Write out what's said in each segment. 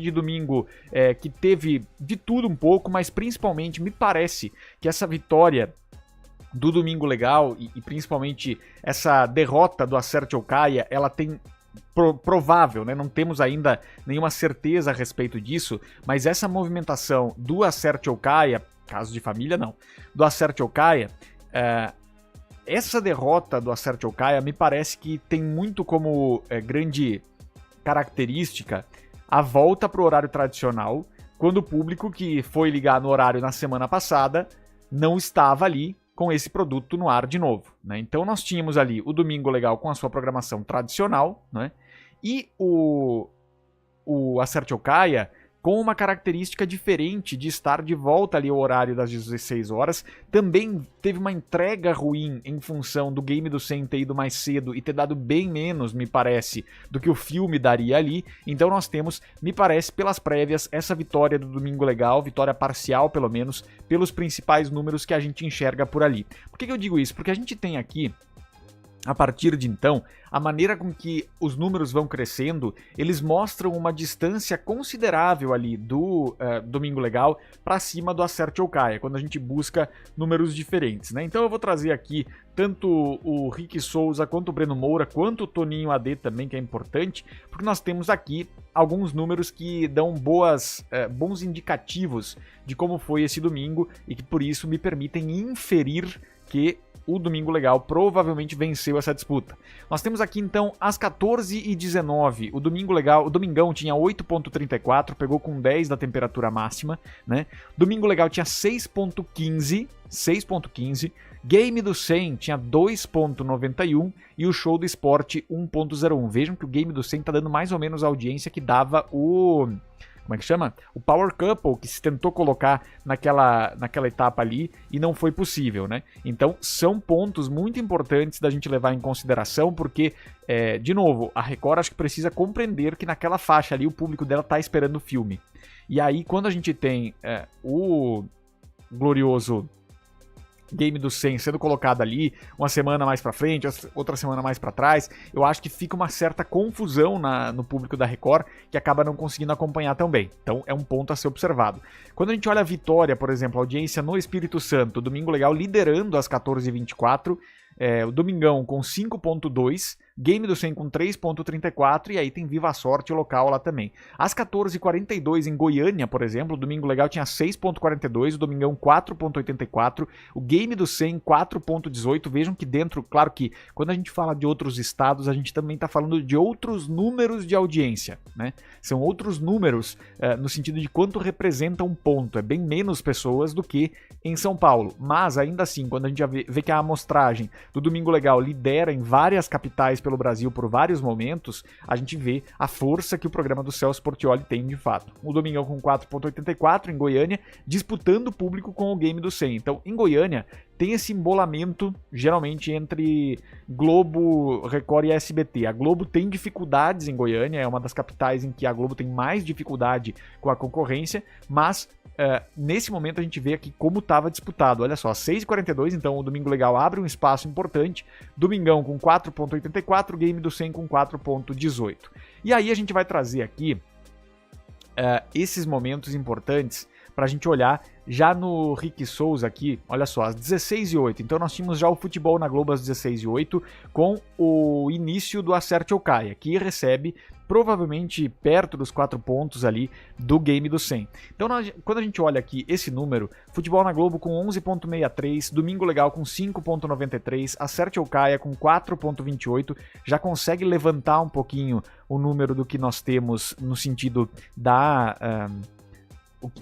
de domingo que teve de tudo um pouco, mas principalmente me parece que essa vitória do Domingo Legal e principalmente essa derrota do Acerte ou Caia, ela tem provável, né? Não temos ainda nenhuma certeza a respeito disso, mas essa movimentação do Acerte ou Caia, caso de família não, do Acerte ou Caia, essa derrota do Acerte ou Caia me parece que tem muito como grande característica a volta para o horário tradicional, quando o público que foi ligar no horário na semana passada não estava ali com esse produto no ar de novo, né? Então nós tínhamos ali o Domingo Legal com a sua programação tradicional, né? E o Acerte ou Caia com uma característica diferente de estar de volta ali ao horário das 16 horas. Também teve uma entrega ruim em função do Game do 100 ter ido mais cedo e ter dado bem menos, me parece, do que o filme daria ali. Então nós temos, me parece, pelas prévias, essa vitória do Domingo Legal, vitória parcial pelo menos, pelos principais números que a gente enxerga por ali. Por que eu digo isso? Porque a gente tem aqui, a partir de então, a maneira com que os números vão crescendo, eles mostram uma distância considerável ali do Domingo Legal para cima do Acerte ou Caia, quando a gente busca números diferentes, né? Então eu vou trazer aqui tanto o Rick Souza, quanto o Breno Moura, quanto o Toninho AD também, que é importante, porque nós temos aqui alguns números que dão bons indicativos de como foi esse domingo e que por isso me permitem inferir que o Domingo Legal provavelmente venceu essa disputa. Nós temos aqui então às 14h19, o Domingão tinha 8.34, pegou com 10 da temperatura máxima, né? Domingo Legal tinha 6.15, Game do 100 tinha 2.91 e o Show do Esporte 1.01. Vejam que o Game do 100 tá dando mais ou menos a audiência que dava o Power Couple, que se tentou colocar naquela etapa ali e não foi possível, né? Então são pontos muito importantes da gente levar em consideração, porque, de novo, a Record acho que precisa compreender que naquela faixa ali o público dela tá esperando o filme. E aí quando a gente tem o glorioso Game do 100 sendo colocado ali uma semana mais pra frente, outra semana mais pra trás, eu acho que fica uma certa confusão no público da Record, que acaba não conseguindo acompanhar tão bem. Então é um ponto a ser observado. Quando a gente olha a Vitória, por exemplo, a audiência no Espírito Santo, Domingo Legal liderando às 14h24, o Domingão com 5.2, Game do 100 com 3.34 e aí tem Viva a Sorte local lá também. Às 14h42 em Goiânia, por exemplo, o Domingo Legal tinha 6.42, o Domingão 4.84, o Game do 100 4.18. Vejam que dentro, claro que quando a gente fala de outros estados, a gente também está falando de outros números de audiência, né? São outros números no sentido de quanto representa um ponto, é bem menos pessoas do que em São Paulo, mas ainda assim, quando a gente vê que a amostragem do Domingo Legal lidera em várias capitais pelo Brasil por vários momentos, a gente vê a força que o programa do Celso Portiolli tem de fato. O Domingão com 4.84 em Goiânia, disputando o público com o Game do 100. Então, em Goiânia, tem esse embolamento, geralmente, entre Globo, Record e SBT. A Globo tem dificuldades em Goiânia, é uma das capitais em que a Globo tem mais dificuldade com a concorrência, mas nesse momento a gente vê aqui como estava disputado. Olha só, 6h42, então o Domingo Legal abre um espaço importante, Domingão com 4.84, Game do 100 com 4.18. E aí a gente vai trazer aqui esses momentos importantes para a gente olhar já no Rick Souza aqui, olha só, às 16h08. Então nós tínhamos já o futebol na Globo às 16h08 com o início do Acerte ou Caia, que recebe provavelmente perto dos 4 pontos ali do Game do 100. Então quando a gente olha aqui esse número, futebol na Globo com 11.63, Domingo Legal com 5.93, Acerte ou Caia com 4.28, já consegue levantar um pouquinho o número do que nós temos no sentido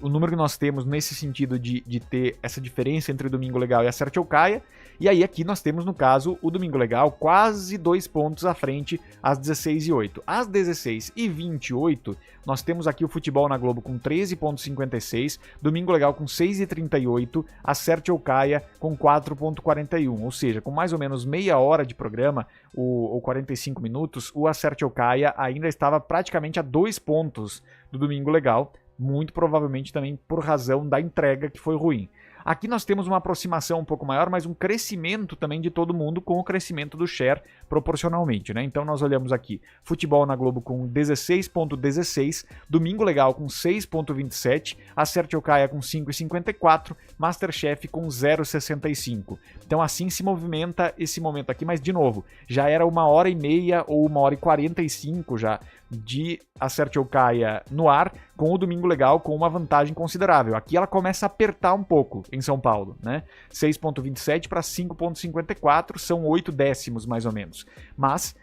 o número que nós temos nesse sentido de ter essa diferença entre o Domingo Legal e Acerte ou Caia. E aí aqui nós temos, no caso, o Domingo Legal quase 2 pontos à frente às 16h08. Às 16h28, nós temos aqui o futebol na Globo com 13.56, Domingo Legal com 6h38, Acerte ou Caia com 4.41. Ou seja, com mais ou menos meia hora de programa, ou 45 minutos, o Acerte ou Caia ainda estava praticamente a 2 pontos do Domingo Legal, muito provavelmente também por razão da entrega que foi ruim. Aqui nós temos uma aproximação um pouco maior, mas um crescimento também de todo mundo com o crescimento do share proporcionalmente, né? Então nós olhamos aqui, futebol na Globo com 16.16, Domingo Legal com 6.27, Acerte ou Caia com 5.54, Masterchef com 0.65. Então assim se movimenta esse momento aqui, mas de novo, já era 1h30 ou 1h45 já de Acerte ou Caia no ar, com o Domingo Legal com uma vantagem considerável. Aqui ela começa a apertar um pouco em São Paulo, né? 6.27 para 5.54, são 8 décimos mais ou menos. Mas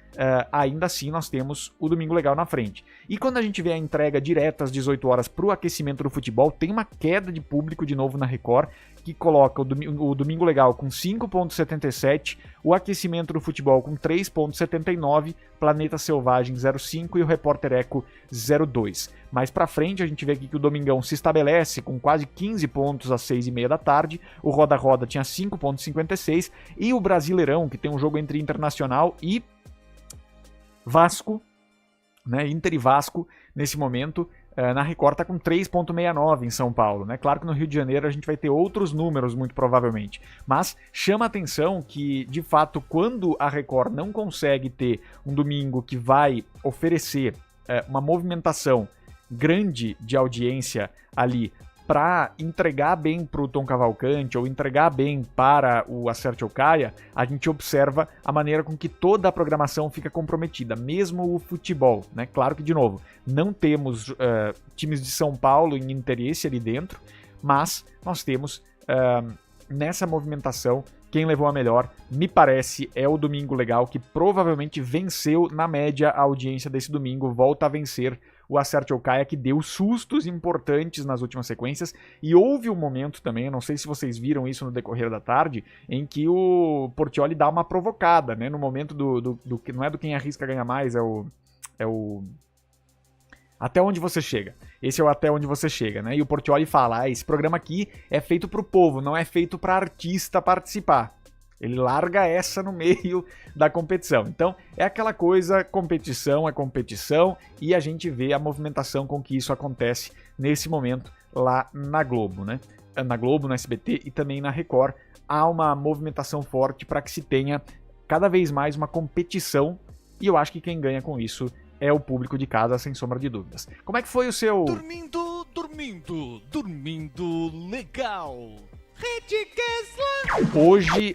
ainda assim nós temos o Domingo Legal na frente. E quando a gente vê a entrega direta às 18 horas para o aquecimento do futebol, tem uma queda de público de novo na Record, que coloca o Domingo Legal com 5.77, o aquecimento do futebol com 3.79, Planeta Selvagem 0.5 e o Repórter Eco 0.2. Mais pra frente a gente vê aqui que o Domingão se estabelece com quase 15 pontos às 6h30 da tarde, o Roda Roda tinha 5.56 e o Brasileirão, que tem um jogo entre Internacional e Vasco, né, Inter e Vasco, nesse momento, na Record tá com 3.69 em São Paulo, né? Claro que no Rio de Janeiro a gente vai ter outros números, muito provavelmente. Mas chama a atenção que, de fato, quando a Record não consegue ter um domingo que vai oferecer uma movimentação grande de audiência ali para entregar bem para o Tom Cavalcante ou entregar bem para o Acerte ou Caia, a gente observa a maneira com que toda a programação fica comprometida, mesmo o futebol, né? Claro que, de novo, não temos times de São Paulo em interesse ali dentro, mas nós temos nessa movimentação quem levou a melhor, me parece, é o Domingo Legal, que provavelmente venceu na média a audiência desse domingo, volta a vencer o Acerte ou Caia, que deu sustos importantes nas últimas sequências, e houve um momento também, eu não sei se vocês viram isso no decorrer da tarde, em que o Portiolli dá uma provocada, né, no momento do não é do quem arrisca ganha mais, é o até onde você chega. Esse é o até onde você chega, né? E o Portiolli fala, esse programa aqui é feito pro povo, não é feito pra artista participar. Ele larga essa no meio da competição. Então, é aquela coisa, competição é competição, e a gente vê a movimentação com que isso acontece nesse momento lá na Globo, né? Na Globo, no SBT e também na Record. Há uma movimentação forte para que se tenha cada vez mais uma competição, e eu acho que quem ganha com isso é o público de casa, sem sombra de dúvidas. Como é que foi o seu... Dormindo legal.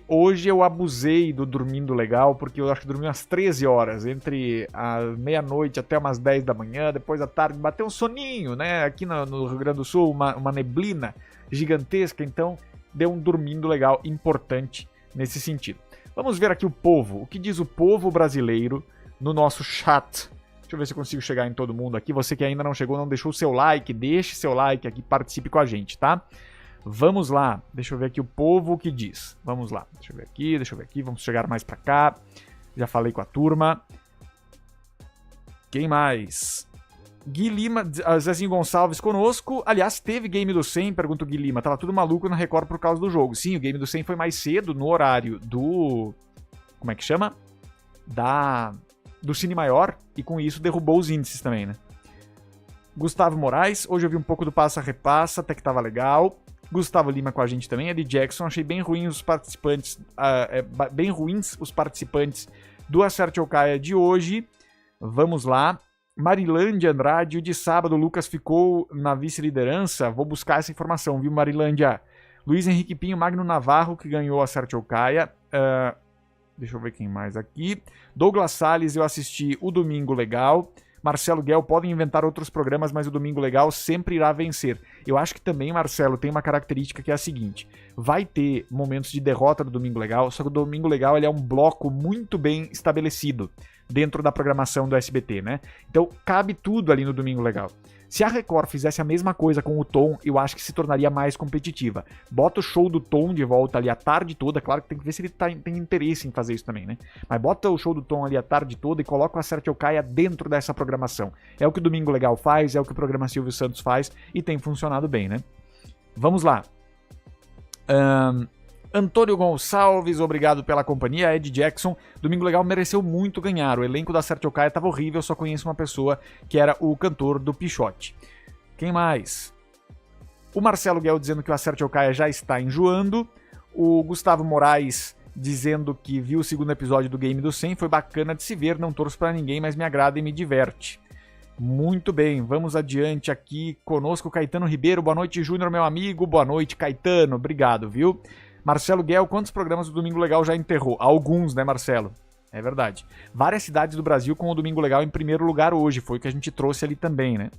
Hoje eu abusei do dormindo legal, porque eu acho que dormi umas 13 horas, entre a meia-noite até umas 10 da manhã, depois da tarde bateu um soninho, né? Aqui no Rio Grande do Sul, uma neblina gigantesca, então deu um dormindo legal importante nesse sentido. Vamos ver aqui o povo, o que diz o povo brasileiro no nosso chat. Deixa eu ver se eu consigo chegar em todo mundo aqui. Você que ainda não chegou, não deixou o seu like, deixe seu like aqui, participe com a gente, tá? Vamos lá, deixa eu ver aqui o povo que diz. Vamos lá, deixa eu ver aqui, vamos chegar mais pra cá. Já falei com a turma. Quem mais? Gui Lima, Zezinho Gonçalves conosco. Aliás, teve Game do 100, pergunta o Gui Lima. Tava tudo maluco na Record por causa do jogo. Sim, o Game do 100 foi mais cedo, no horário do... Como é que chama? Do Cine Maior, e com isso derrubou os índices também, né? Gustavo Moraes, hoje eu vi um pouco do Passa-Repassa, até que tava legal. Gustavo Lima com a gente também, Eddie Jackson, achei bem ruins os participantes, do Acerte ou Caia de hoje. Vamos lá. Marilândia Andrade, o de sábado, o Lucas ficou na vice-liderança, vou buscar essa informação, viu, Marilândia? Luiz Henrique Pinho, Magno Navarro, que ganhou Acerte ou Caia. Deixa eu ver quem mais aqui. Douglas Salles, eu assisti o Domingo Legal. Marcelo Guel, podem inventar outros programas, mas o Domingo Legal sempre irá vencer. Eu acho que também, Marcelo, tem uma característica que é a seguinte. Vai ter momentos de derrota do Domingo Legal, só que o Domingo Legal ele é um bloco muito bem estabelecido dentro da programação do SBT, né? Então, cabe tudo ali no Domingo Legal. Se a Record fizesse a mesma coisa com o Tom, eu acho que se tornaria mais competitiva. Bota o show do Tom de volta ali a tarde toda, claro que tem que ver se ele tem interesse em fazer isso também, né? Mas bota o show do Tom ali a tarde toda e coloca o Acerte ou Caia dentro dessa programação. É o que o Domingo Legal faz, é o que o programa Silvio Santos faz e tem funcionado bem, né? Vamos lá. Antônio Gonçalves, obrigado pela companhia. Ed Jackson, Domingo Legal mereceu muito ganhar. O elenco da Acerte ou Caia tava horrível, só conheço uma pessoa que era o cantor do Pichote. Quem mais? O Marcelo Guel dizendo que o Acerte ou Caia já está enjoando. O Gustavo Moraes dizendo que viu o segundo episódio do Game do 100, foi bacana de se ver, não torço pra ninguém, mas me agrada e me diverte. Muito bem, vamos adiante aqui, conosco Caetano Ribeiro, boa noite Júnior, meu amigo, boa noite Caetano, obrigado, viu? Marcelo Guel, quantos programas do Domingo Legal já enterrou? Alguns, né Marcelo? É verdade. Várias cidades do Brasil com o Domingo Legal em primeiro lugar hoje, foi o que a gente trouxe ali também, né?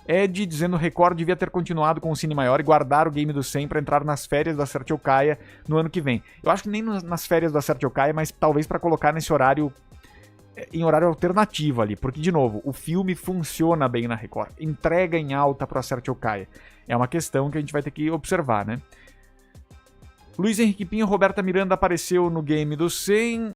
Ed dizendo o Record devia ter continuado com o Cine Maior e guardar o Game do 100 para entrar nas férias do Acerte ou Caia no ano que vem. Eu acho que nem nas férias do Acerte ou Caia, mas talvez para colocar nesse horário, em horário alternativo ali, porque, de novo, o filme funciona bem na Record, entrega em alta para Acerte ou Caia. É uma questão que a gente vai ter que observar, né? Luiz Henrique Pinho, Roberta Miranda apareceu no Game do 100.